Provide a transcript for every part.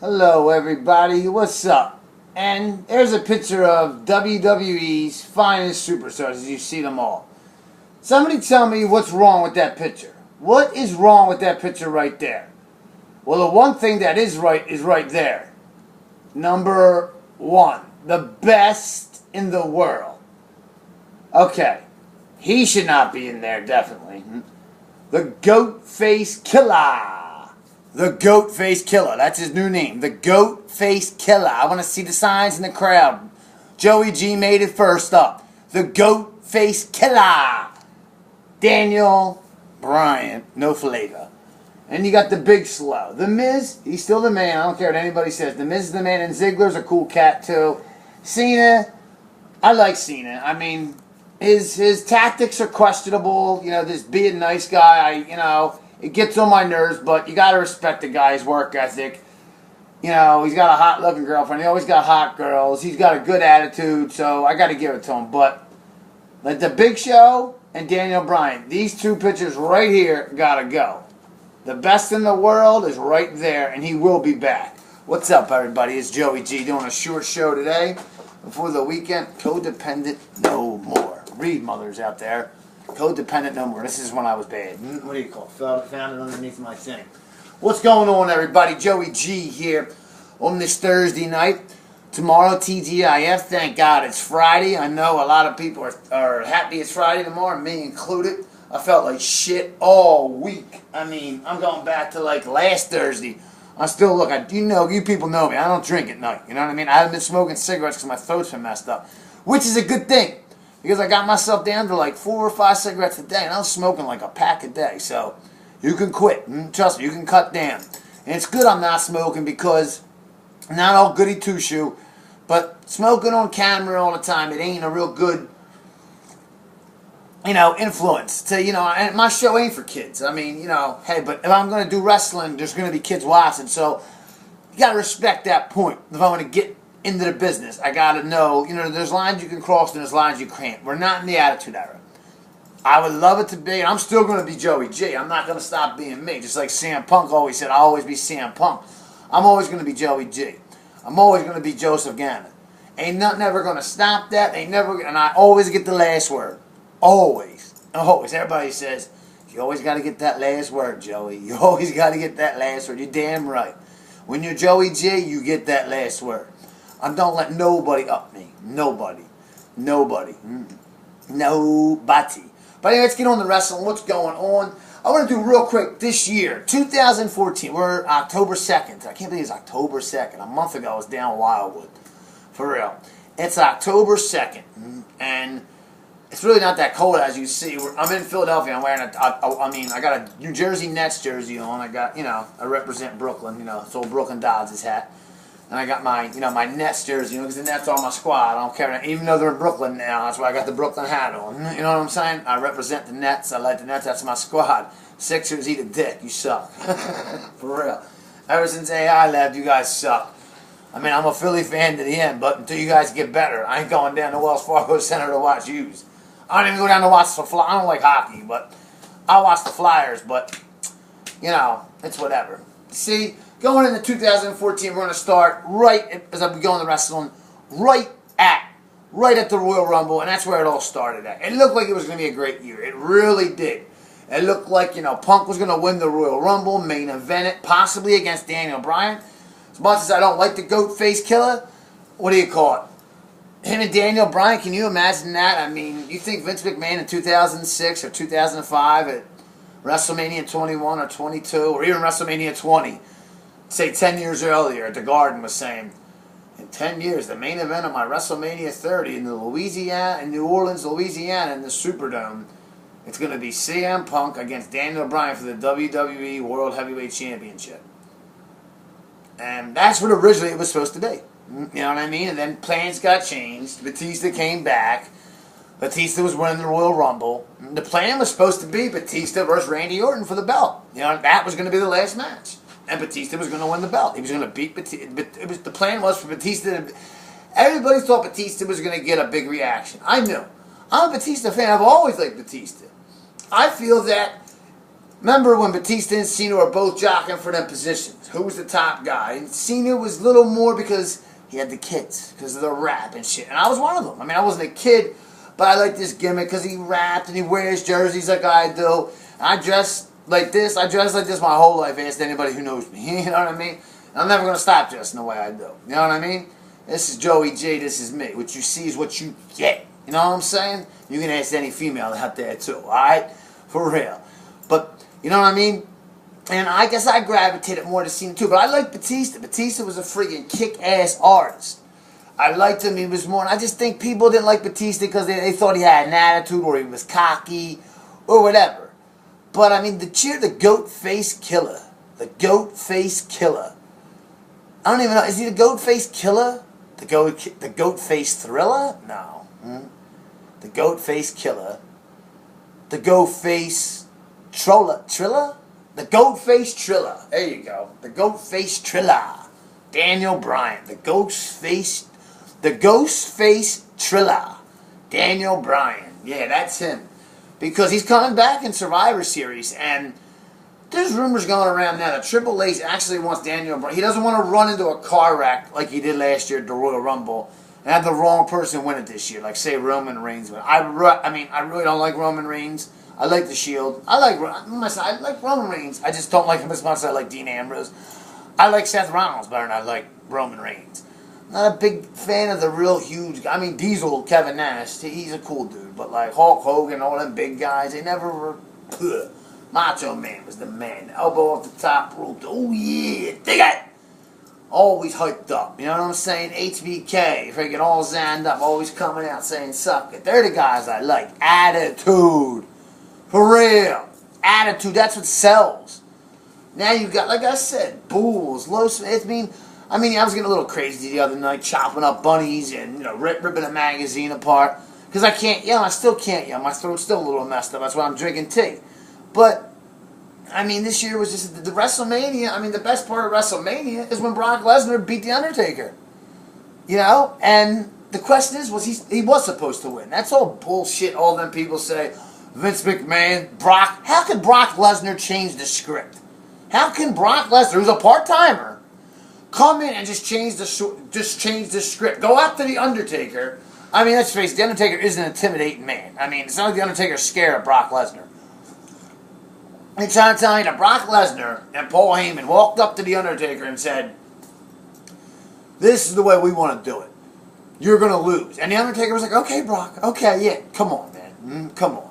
Hello everybody, what's up? And there's a picture of WWE's finest superstars as you see them all. Somebody tell me what's wrong with that picture. What is wrong with that picture right there? Well, the one thing that is right there. Number one, the best in the world. Okay, he should not be in there, definitely. The Goat Face Killer. The Goat Face Killer. That's his new name. The Goat Face Killer. I want to see the signs in the crowd. Joey G made it first up. The Goat Face Killer. Daniel Bryan. No flavor. And you got the Big Slow. The Miz, he's still the man. I don't care what anybody says. The Miz is the man, and Ziggler's a cool cat too. Cena, I like Cena. I mean, his tactics are questionable. You know, this being nice guy, it gets on my nerves, but you got to respect the guy's work ethic. You know, he's got a hot-looking girlfriend. He always got hot girls. He's got a good attitude, so I got to give it to him. But like the Big Show and Daniel Bryan, these two pictures right here got to go. The best in the world is right there, and he will be back. What's up, everybody? It's Joey G doing a short show today before the weekend. Codependent no more. Read, mothers out there. Codependent no more. This is when I was bad. What do you call it? Found it underneath my thing. What's going on, everybody? Joey G here on this Thursday night. Tomorrow, TGIF. Thank God it's Friday. I know a lot of people are happy it's Friday tomorrow, me included. I felt like shit all week. I mean, I'm going back to like last Thursday. I still look. You people know me. I don't drink at night. You know what I mean? I haven't been smoking cigarettes because my throat's been messed up, which is a good thing. Because I got myself down to like 4 or 5 cigarettes a day, and I was smoking like a pack a day. So you can quit. Trust me, you can cut down. And it's good I'm not smoking because not all goody two-shoe, but smoking on camera all the time, it ain't a real good, influence. And my show ain't for kids. I mean, hey, but if I'm going to do wrestling, there's going to be kids watching. So you got to respect that point. If I want to get into the business, I gotta know, there's lines you can cross and there's lines you can't. We're not in the Attitude Era. I would love it to be, and I'm still gonna be Joey G. I'm not gonna stop being me. Just like CM Punk always said, I'll always be CM Punk. I'm always gonna be Joey G. I'm always gonna be Joseph Gannon. Ain't nothing ever gonna stop that. And I always get the last word. Always. Always. Everybody says, you always gotta get that last word, Joey. You always gotta get that last word. You're damn right. When you're Joey G, you get that last word. I don't let nobody up me. Nobody. Nobody. Nobody. But anyway, let's get on the wrestling. What's going on? I want to do real quick this year, 2014. We're October 2nd. I can't believe it's October 2nd. A month ago I was down Wildwood. For real. It's October 2nd. And it's really not that cold as you see. I'm in Philadelphia. I'm wearing I got a New Jersey Nets jersey on. I got, I represent Brooklyn. It's old Brooklyn Dodgers hat. And I got my, my Nets jersey, because the Nets are my squad. I don't care. Even though they're in Brooklyn now, that's why I got the Brooklyn hat on. You know what I'm saying? I represent the Nets. I like the Nets. That's my squad. Sixers, eat a dick. You suck. For real. Ever since AI left, you guys suck. I mean, I'm a Philly fan to the end, but until you guys get better, I ain't going down to Wells Fargo Center to watch yous. I don't even go down to watch the Flyers. I don't like hockey, but I watch the Flyers, but, it's whatever. See? Going into 2014, we're going to start right as we go in the wrestling, right at the Royal Rumble, and that's where it all started at. It looked like it was going to be a great year. It really did. It looked like, Punk was going to win the Royal Rumble, main event it, possibly against Daniel Bryan. As much as I don't like the Goat Face Killer, what do you call it? Him and Daniel Bryan, can you imagine that? I mean, you think Vince McMahon in 2006 or 2005 at WrestleMania 21 or 22 or even WrestleMania 20, say 10 years earlier at the Garden, was saying, in 10 years, the main event of my WrestleMania 30 in New Orleans, Louisiana, in the Superdome, it's going to be CM Punk against Daniel Bryan for the WWE World Heavyweight Championship. And that's what originally it was supposed to be. You know what I mean? And then plans got changed. Batista came back. Batista was winning the Royal Rumble. The plan was supposed to be Batista versus Randy Orton for the belt. That was going to be the last match. And Batista was going to win the belt. He was going to beat Batista. The plan was for Batista to... Everybody thought Batista was going to get a big reaction. I knew. I'm a Batista fan. I've always liked Batista. I feel that Remember when Batista and Cena were both jockeying for them positions? Who was the top guy? And Cena was a little more because he had the kids, because of the rap and shit. And I was one of them. I mean, I wasn't a kid, but I like this gimmick because he rapped and he wears jerseys like I do. And I dress like this. I dress like this my whole life. Ask anybody who knows me. You know what I mean? I'm never going to stop dressing the way I do. You know what I mean? This is Joey J. This is me. What you see is what you get. You know what I'm saying? You can ask any female out there too. Alright? For real. But, you know what I mean? And I guess I gravitated more to Cena too. But I like Batista. Batista was a freaking kick-ass artist. I liked him. He was more... I just think people didn't like Batista because they thought he had an attitude or he was cocky or whatever. But, I mean, the goat face killer. The goat face killer. I don't even know. Is he the goat face killer? The goat face Thrilla? No. The goat face killer. The goat face Trilla? The goat face Trilla. There you go. The goat face Trilla. Daniel Bryan. The ghost face Trilla. Daniel Bryan. Yeah, that's him. Because he's coming back in Survivor Series, and there's rumors going around now that Triple H actually wants Daniel Bryan. He doesn't want to run into a car wreck like he did last year at the Royal Rumble and have the wrong person win it this year, like say Roman Reigns. I really don't like Roman Reigns. I like the Shield. I like Roman Reigns. I just don't like him as much as I like Dean Ambrose. I like Seth Rollins better than I like Roman Reigns. Not a big fan of the real huge... I mean, Diesel, Kevin Nash, he's a cool dude. But like Hulk Hogan, all them big guys, they never were... Ugh. Macho Man was the man. Elbow off the top rope. Oh yeah, dig it! Always hyped up. You know what I'm saying? HBK, freaking all zanned up, always coming out saying suck it. They're the guys I like. Attitude. For real. Attitude, that's what sells. Now you got, like I said, bulls, low... I mean, I was getting a little crazy the other night, chopping up bunnies and, you know, ripping a magazine apart. Because I can't yell. I still can't yell. My throat's still a little messed up. That's why I'm drinking tea. But, I mean, this year was just the WrestleMania. I mean, the best part of WrestleMania is when Brock Lesnar beat The Undertaker. You know? And the question is, he was supposed to win. That's all bullshit all them people say. Vince McMahon, Brock. How could Brock Lesnar change the script? How can Brock Lesnar, who's a part-timer, come in and just change the script? Go after The Undertaker. I mean, let's face it, The Undertaker is an intimidating man. I mean, it's not like The Undertaker's scared of Brock Lesnar. I'm trying to tell you that Brock Lesnar and Paul Heyman walked up to The Undertaker and said, this is the way we want to do it. You're going to lose. And The Undertaker was like, okay, Brock. Okay, yeah. Come on, man. Come on.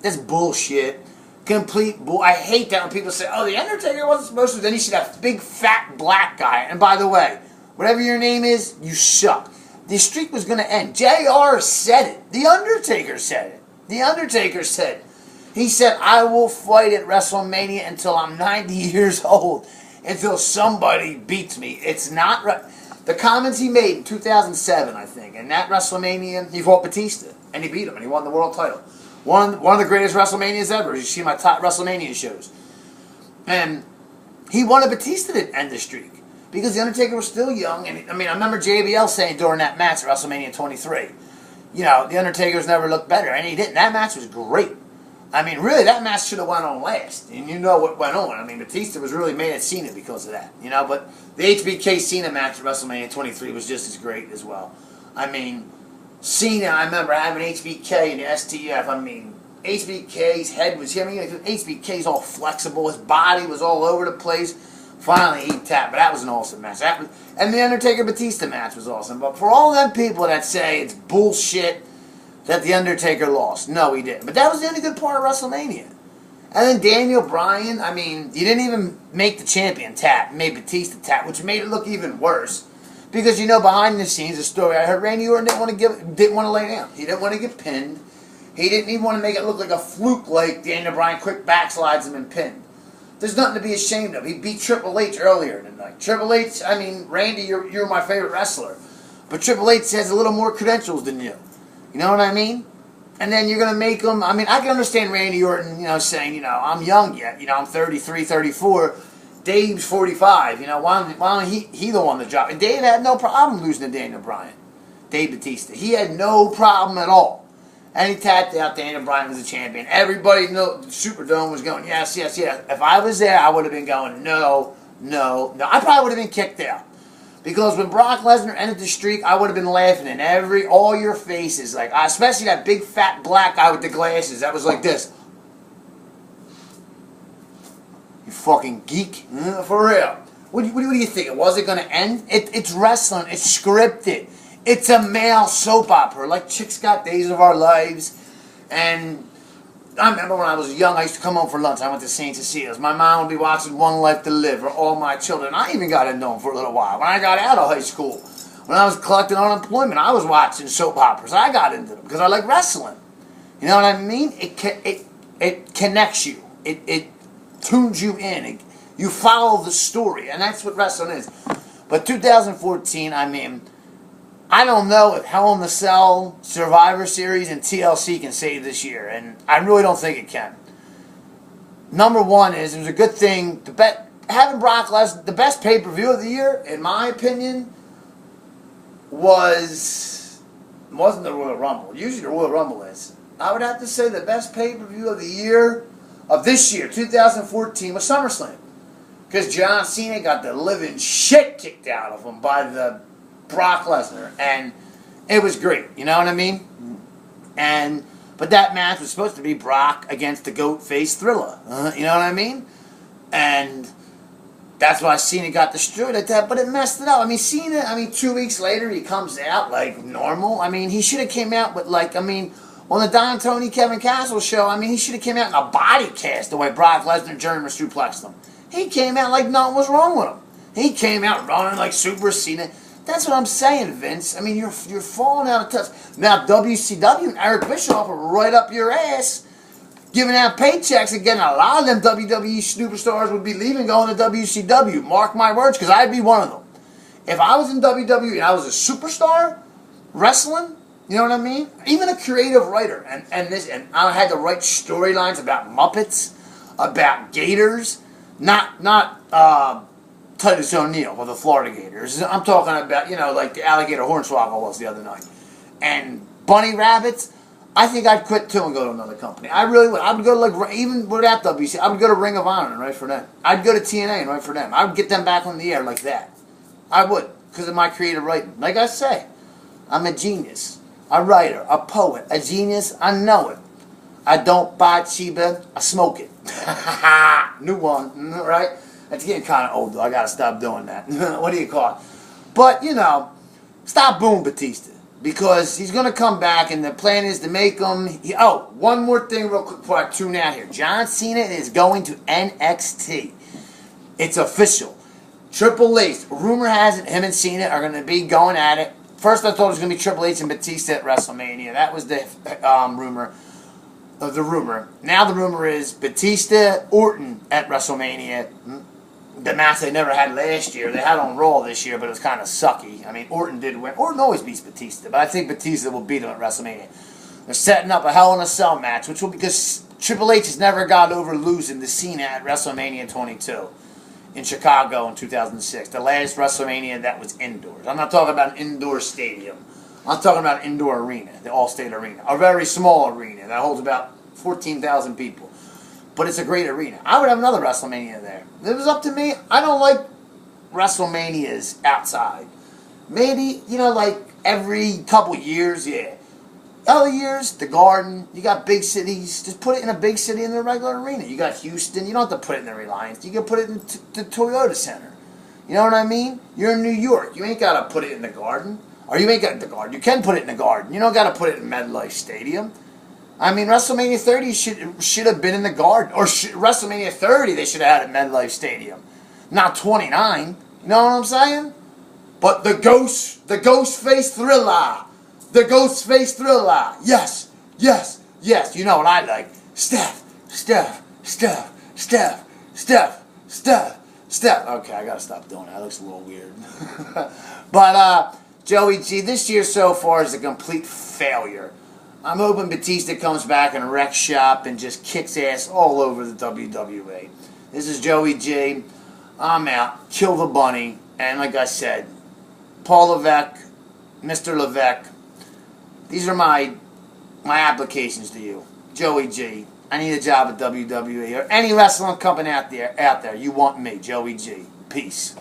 That's bullshit. Complete bull. I hate that when people say, oh, The Undertaker wasn't supposed to. Then you see that big, fat, black guy. And by the way, whatever your name is, you suck. The streak was going to end. JR said it. The Undertaker said it. The Undertaker said it. He said, I will fight at WrestleMania until I'm 90 years old. Until somebody beats me. It's not right. The comments he made in 2007, I think, and that WrestleMania, he fought Batista. And he beat him, and he won the world title. One of the greatest WrestleManias ever. You see my top WrestleMania shows. And he wanted Batista to end the streak. Because The Undertaker was still young. And I mean, I remember JBL saying during that match at WrestleMania 23, you know, The Undertaker's never looked better. And he didn't. That match was great. I mean, really, that match should have went on last. And you know what went on. I mean, Batista was really mad at Cena because of that. You know, but the HBK Cena match at WrestleMania 23 was just as great as well. I mean, Cena, I remember having HBK in the STF. I mean, HBK's head was, HBK's all flexible. His body was all over the place. Finally, he tapped. But that was an awesome match. And the Undertaker-Batista match was awesome. But for all them people that say it's bullshit that The Undertaker lost, no, he didn't. But that was the only good part of WrestleMania. And then Daniel Bryan, I mean, he didn't even make the champion tap. He made Batista tap, which made it look even worse. Because, you know, behind the scenes, the story I heard, Randy Orton didn't want to lay down. He didn't want to get pinned. He didn't even want to make it look like a fluke like Daniel Bryan quick backslides him and pinned. There's nothing to be ashamed of. He beat Triple H earlier in the night. Triple H, I mean, Randy, you're my favorite wrestler. But Triple H has a little more credentials than you. You know what I mean? And then you're going to make him... I mean, I can understand Randy Orton, you know, saying, you know, I'm young yet. You know, I'm 33, 34. Dave's 45. You know, why don't he the one to drop? And Dave had no problem losing to Daniel Bryan. Dave Batista. He had no problem at all. And he tapped out. Daniel Bryan was the champion. Everybody knew the Superdome was going, yes, yes, yes. If I was there, I would have been going, no, no, no. I probably would have been kicked out. Because when Brock Lesnar ended the streak, I would have been laughing in all your faces. Like, especially that big fat black guy with the glasses. That was like this. You fucking geek. For real. What do you think? Was it going to end? It's wrestling. It's scripted. It's a male soap opera. Like Chicks Got Days of Our Lives. And I remember when I was young, I used to come home for lunch. I went to St. Cecilia's. My mom would be watching One Life to Live or All My Children. I even got into them for a little while. When I got out of high school, when I was collecting unemployment, I was watching soap operas. I got into them because I like wrestling. You know what I mean? It connects you. It tunes you in. You follow the story, and that's what wrestling is. But 2014, I mean, I don't know if Hell in the Cell, Survivor Series, and TLC can save this year, and I really don't think it can. Number one is, it was a good thing, having Brock Lesnar, the best pay-per-view of the year, in my opinion, wasn't the Royal Rumble. Usually the Royal Rumble is. I would have to say the best pay-per-view of the year, of this year, 2014, was SummerSlam. Because John Cena got the living shit kicked out of him by the Brock Lesnar, and it was great. You know what I mean? But that match was supposed to be Brock against the goat face Thrilla. You know what I mean? And that's why Cena got destroyed like that. But it messed it up. I mean, Cena. 2 weeks later he comes out like normal. I mean, he should have came out with on the Don Tony Kevin Castle show. I mean, he should have came out in a body cast the way Brock Lesnar German suplexed him. He came out like nothing was wrong with him. He came out running like Super Cena. That's what I'm saying, Vince. I mean, you're falling out of touch. Now, WCW and Eric Bischoff are right up your ass, giving out paychecks and getting a lot of them WWE superstars would be leaving, going to WCW. Mark my words, because I'd be one of them. If I was in WWE and I was a superstar, wrestling, you know what I mean? Even a creative writer, and I had to write storylines about Muppets, about Gators, not Titus O'Neil with the Florida Gators. I'm talking about, like the alligator hornswoggle was the other night. And bunny rabbits, I think I'd quit too and go to another company. I really would. I would go to, even without WC, I would go to Ring of Honor and write for them. I'd go to TNA and write for them. I would get them back on the air like that. I would, because of my creative writing. Like I say, I'm a genius, a writer, a poet, a genius. I know it. I don't buy Chiba, I smoke it. New one, right? It's getting kind of old, though. I got to stop doing that. What do you call it? But, stop booing Batista. Because he's going to come back, and the plan is to make him... one more thing real quick before I tune out here. John Cena is going to NXT. It's official. Triple H. Rumor has it him and Cena are going to be going at it. First, I thought it was going to be Triple H and Batista at WrestleMania. That was the rumor. Now the rumor is Batista, Orton at WrestleMania. The match they never had last year. They had on Raw this year, but it was kind of sucky. I mean, Orton did win. Orton always beats Batista, but I think Batista will beat him at WrestleMania. They're setting up a Hell in a Cell match, which will because Triple H has never got over losing to Cena at WrestleMania 22 in Chicago in 2006. The last WrestleMania that was indoors. I'm not talking about an indoor stadium. I'm talking about an indoor arena, the Allstate Arena. A very small arena that holds about 14,000 people. But it's a great arena. I would have another WrestleMania there. If it was up to me, I don't like WrestleManias outside. Maybe, like every couple years, yeah. Other years, the Garden. You got big cities. Just put it in a big city in the regular arena. You got Houston. You don't have to put it in the Reliance. You can put it in the Toyota Center. You know what I mean? You're in New York. You ain't got to put it in the Garden. Or you ain't got the Garden. You can put it in the Garden. You don't got to put it in MetLife Stadium. I mean, WrestleMania 30 should have been in the Garden. Or WrestleMania 30, they should have had at MetLife Stadium. Not 29. You know what I'm saying? But the ghost face Thrilla. The ghost face Thrilla. Yes, yes, yes. You know what I like. Steph. Okay, I gotta stop doing that. That looks a little weird. But, Joey G, this year so far is a complete failure. I'm hoping Batista comes back and wrecks shop and just kicks ass all over the WWE. This is Joey G. I'm out. Kill the bunny. And like I said, Paul Levesque, Mr. Levesque, these are my my applications to you. Joey G. I need a job at WWE or any wrestling company out there. You want me, Joey G. Peace.